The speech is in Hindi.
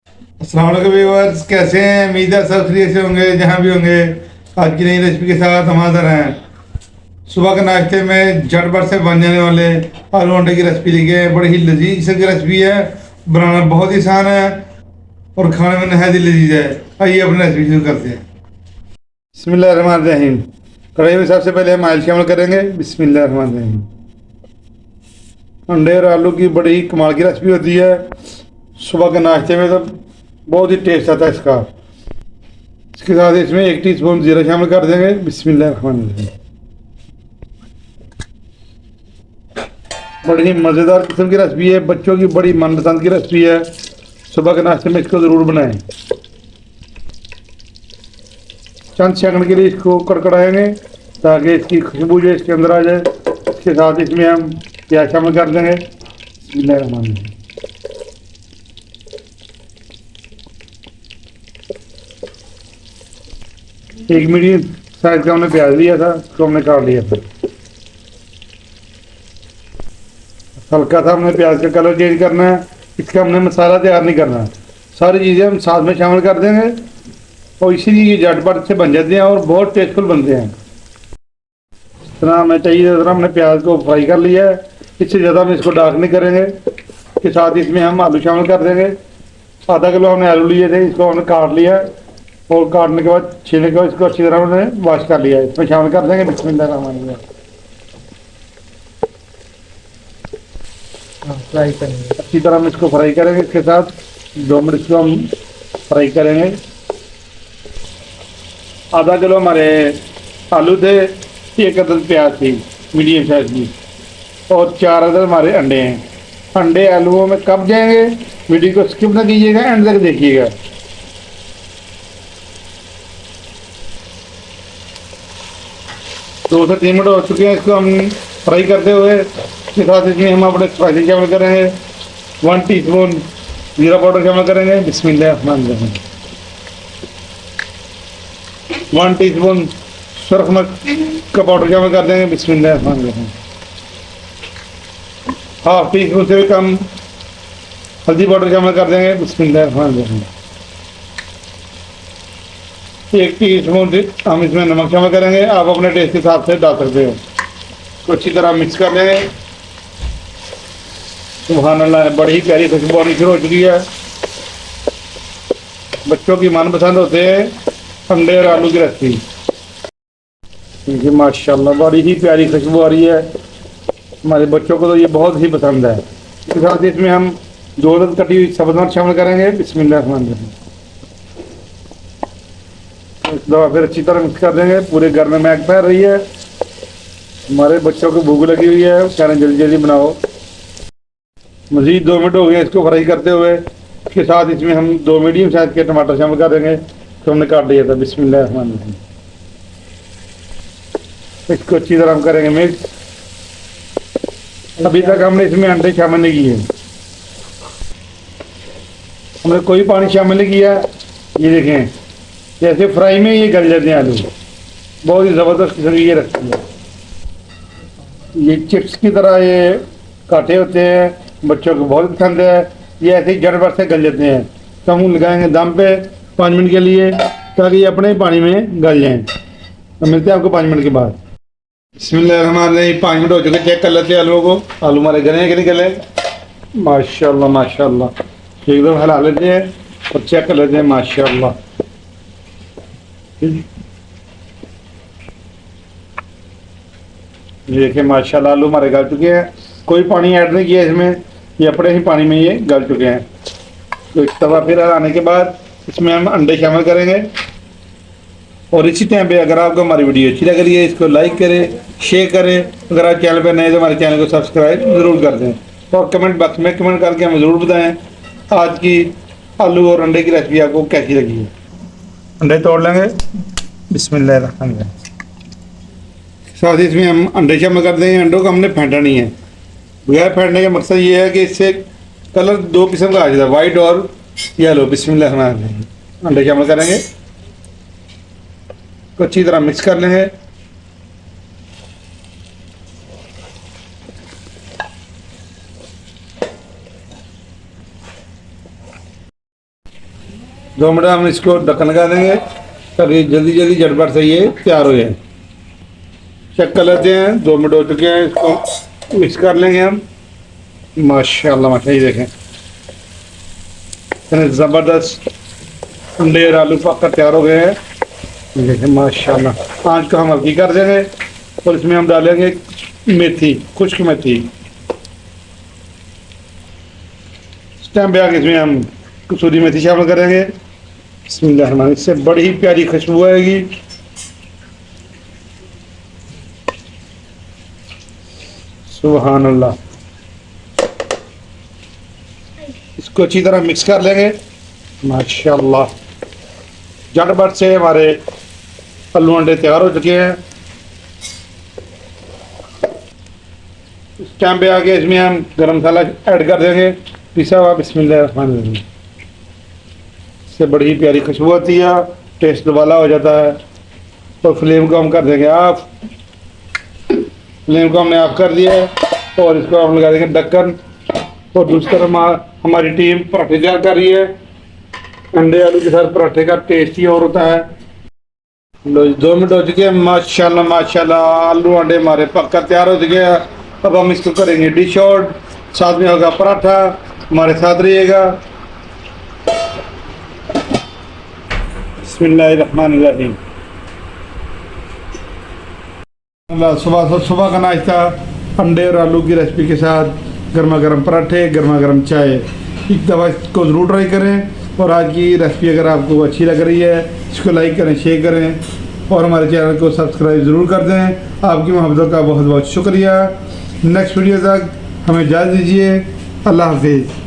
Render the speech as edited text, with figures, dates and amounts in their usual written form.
अस्सलाम वालेकुम व्यूअर्स, कैसे हैं? उम्मीद है सब खैरियत से होंगे जहाँ भी होंगे। आज की नई रेसिपी के साथ हम हाजिर हैं। सुबह के नाश्ते में झटपट से बन जाने वाले आलू अंडे की रेसिपी लेके आए। बड़ी ही लजीज किस्म की रेसिपी है, बनाना बहुत ही आसान है और खाने में नहायत ही लजीज है। आइए अपनी रेसिपी शुरू करते हैं। बिस्मिल्लाहिर्रहमानिर्रहीम। कढ़ाई में सबसे पहले हम ऑयल शामिल करेंगे। बिस्मिल्लाहिर्रहमानिर्रहीम। अंडे और आलू की बड़ी ही कमाल की रेसिपी होती है। सुबह के नाश्ते में तो बहुत ही टेस्ट आता है इसका। इसके साथ इसमें 1 टीस्पून जीरा शामिल कर देंगे। बिस्मिल्लाहिर्रहमानिर्रहीम। बड़ी ही मज़ेदार किस्म की रेसिपी है, बच्चों की बड़ी मनपसंद की रेसिपी है। सुबह के नाश्ते में इसको ज़रूर बनाएं। चंद सेकंड के लिए इसको कड़कड़ाएंगे ताकि इसकी खुशबू जो इसके अंदर आ जाए। इसके साथ इसमें हम प्याज शामिल कर देंगे। बिस्मिल्लाहिर्रहमानिर्रहीम। एक मीडियम साइज का हमने प्याज लिया था, उसको हमने काट लिया था। हल्का सा हमने प्याज का कलर चेंज करना है। इसका हमने मसाला तैयार नहीं करना है, सारी चीज़ें हम साथ में शामिल कर देंगे और इसीलिए ये झटपट से बन जाते हैं और बहुत टेस्टफुल बनते हैं। इस तरह हमें चाहिए, इस तरह हमने प्याज को फ्राई कर लिया है। इससे ज़्यादा हम इसको डार्क नहीं करेंगे। इसके साथ इसमें हम आलू शामिल कर देंगे। आधा किलो हमने आलू लिए थे, इसको हमने काट लिया और काटने के बाद छीलने के बाद इसको अच्छी तरह हमने वॉश कर लिया है। इसमें शामिल कर देंगे। बिस्मिल्लाहिर्रहमानिर्रहीम। फ्राई करेंगे। अच्छी तरह हम इसको फ्राई करेंगे। इसके साथ 2 मिनट इसको हम फ्राई करेंगे। आधा किलो हमारे आलू थे, 1 अदद प्याज थी मीडियम साइज की और 4 अदद हमारे अंडे हैं। अंडे आलूओं में कब जाएंगे, वीडियो को स्किप ना कीजिएगा, एंड तक देखिएगा। 2 से 3 मिनट हो चुके हैं इसको हम फ्राई करते हुए। इसके साथ इसमें हम अपने स्पाइसी शामिल करेंगे। 1 टीस्पून जीरा पाउडर शामिल करेंगे। बिस्मिल्लाहिर्रहमानिर्रहीम। 1 टीस्पून सुरख मिर्च का पाउडर शामिल कर देंगे। बिस्मिल्लाहिर्रहमानिर्रहीम। 1/2 टीस्पून से भी कम हल्दी पाउडर शामिल कर देंगे। बिस्मिल्लाहिर्रहमानिर्रहीम। 1 टीस्पून हम इसमें नमक शामिल करेंगे। आप अपने टेस्ट के हिसाब से डाल सकते हो। तो अच्छी तरह मिक्स कर लेंगे। सुभान अल्लाह, बड़ी ही प्यारी खुशबू आनी शुरू हो चुकी है। बच्चों की मनपसंद होते हैं अंडे और आलू की रेसिपी। देखिए माशाल्लाह, बड़ी ही प्यारी खुशबू आ रही है। हमारे बच्चों को तो ये बहुत ही पसंद है। इसके साथ इसमें हम 2 अदद कटी हुई सब्ज़ मिर्च शामिल करेंगे। बिस्मिल्लाहिर्रहमानिर्रहीम। एक दफ़ा फिर अच्छी तरह मिक्स कर देंगे। पूरे घर में महक फैल रही है। हमारे बच्चों को भूख लगी हुई है, कह रहे हैं जल्दी जल्दी बनाओ। मज़ीद 2 मिनट हो गए इसको फ्राई करते हुए। इसके साथ इसमें हम 2 मीडियम साइज़ के टमाटर शामिल कर देंगे तो हमने काट लिया था। बिस्मिल्लाहिर्रहमानिर्रहीम। इसको अच्छी तरह हम करेंगे मिक्स। अभी तक हमने इसमें अंडे शामिल नहीं किए, हमने कोई पानी शामिल नहीं किया। ये देखें, जैसे फ्राई में ये गल जाते हैं आलू। बहुत ही ज़बरदस्त किस्म की ये रखती है। ये चिप्स की तरह ये काटे होते हैं, बच्चों को बहुत पसंद है। ये ऐसे ही झटपट से गल जाते हैं। तो हम लगाएंगे दम पे 5 मिनट के लिए ताकि ये अपने पानी में गल जाएं। तो मिलते हैं आपको 5 मिनट के बाद। बिस्मिल्लाहिर्रहमानिर्रहीम। 5 मिनट हो चुके, चेक कर लेते हैं आलूओं को। आलू हमारे गले हैं कि नहीं गले? माशाल्लाह माशाल्लाह। एकदम हिला लेते हैं और चेक कर लेते हैं। माशाल्लाह, ये देखिए माशाल्लाह, आलू हमारे गल चुके हैं। कोई पानी ऐड नहीं किया इसमें, ये अपने ही पानी में ये गल चुके हैं। तो एक तवा फिर हलाने के बाद इसमें हम अंडे शामिल करेंगे। और इसी टाइम पे अगर आपको हमारी वीडियो अच्छी लग रही है, इसको लाइक करें, शेयर करें। अगर आप चैनल पर नए तो हमारे चैनल को सब्सक्राइब ज़रूर कर दें और कमेंट बॉक्स में कमेंट करके हमें ज़रूर बताएं आज की आलू और अंडे की रेसिपी आपको कैसी लगी है। अंडे तोड़ लेंगे। बिस्मिल्लाहिर्रहमानिर्रहीम। साथ ही इसमें हम अंडे शामिल कर देंगे। अंडों को हमने फेंटा नहीं है। बगैर फेंटने का मकसद ये है कि इससे कलर 2 किस्म का आ जाता है, वाइट और येलो। बिस्मिल्लाहिर्रहमानिर्रहीम। अंडे शामिल करेंगे, को अच्छी तरह मिक्स कर लेंगे। 2 मिनट हम इसको ढक्कन लगा देंगे ताकि जल्दी जल्दी झटपट से ये तैयार हो जाए। चेक कर लेते हैं, 2 मिनट हो चुके हैं, इसको मिक्स कर लेंगे हम। माशाल्लाह माशाल्लाह, ये देखें इतने ज़बरदस्त अंडे और आलू पककर तैयार हो गए हैं। ये देखें माशाल्लाह। आँच को हम हल्की कर देंगे और इसमें हम डालेंगे मेथी, खुश्क मेथी। इस टाइम पे आगे इसमें हम कसूरी मेथी शामिल करेंगे। बिस्मिल्लाह, इससे बड़ी ही प्यारी खुशबू आएगी। सुभान अल्लाह। इसको अच्छी तरह मिक्स कर लेंगे। माशाल्लाह, झटपट से हमारे आलू अंडे तैयार हो चुके हैं। इस टाइम पे आके इसमें हम गरम मसाला ऐड कर देंगे पिसा हुआ। बिस्मिल्लाह, इससे बड़ी ही प्यारी खुशबू आती है, टेस्ट वाला हो जाता है। तो फ्लेम को हम कर देंगे ऑफ। फ्लेम को हमने ऑफ कर दिया है और इसको हम लगा देंगे ढक्कन। और दूसरी तरफ हमारी टीम पराठे तैयार कर रही है। अंडे आलू के साथ पराठे का टेस्ट ही और होता है। लो, 2 मिनट हो चुके हैं। माशाल्लाह माशाल्लाह, आलू अंडे हमारे पककर तैयार हो चुके हैं। अब हम इसको करेंगे डिश आउट, साथ में होगा पराठा। हमारे साथ रहिएगा। बिस्मिल्लाहिर्रहमानिर्रहीम। सुबह का नाश्ता अंडे और आलू की रेसिपी के साथ गर्मा गर्म पराठे, गर्मा गर्म चाय। एक दफ़ा इसको ज़रूर ट्राई करें। और आज की रेसिपी अगर आपको अच्छी लग रही है, इसको लाइक करें, शेयर करें और हमारे चैनल को सब्सक्राइब ज़रूर कर दें। आपकी मोहब्बतों का बहुत बहुत शुक्रिया। नेक्स्ट वीडियो तक हमें इजाज़त दीजिए। अल्लाह हाफिज़।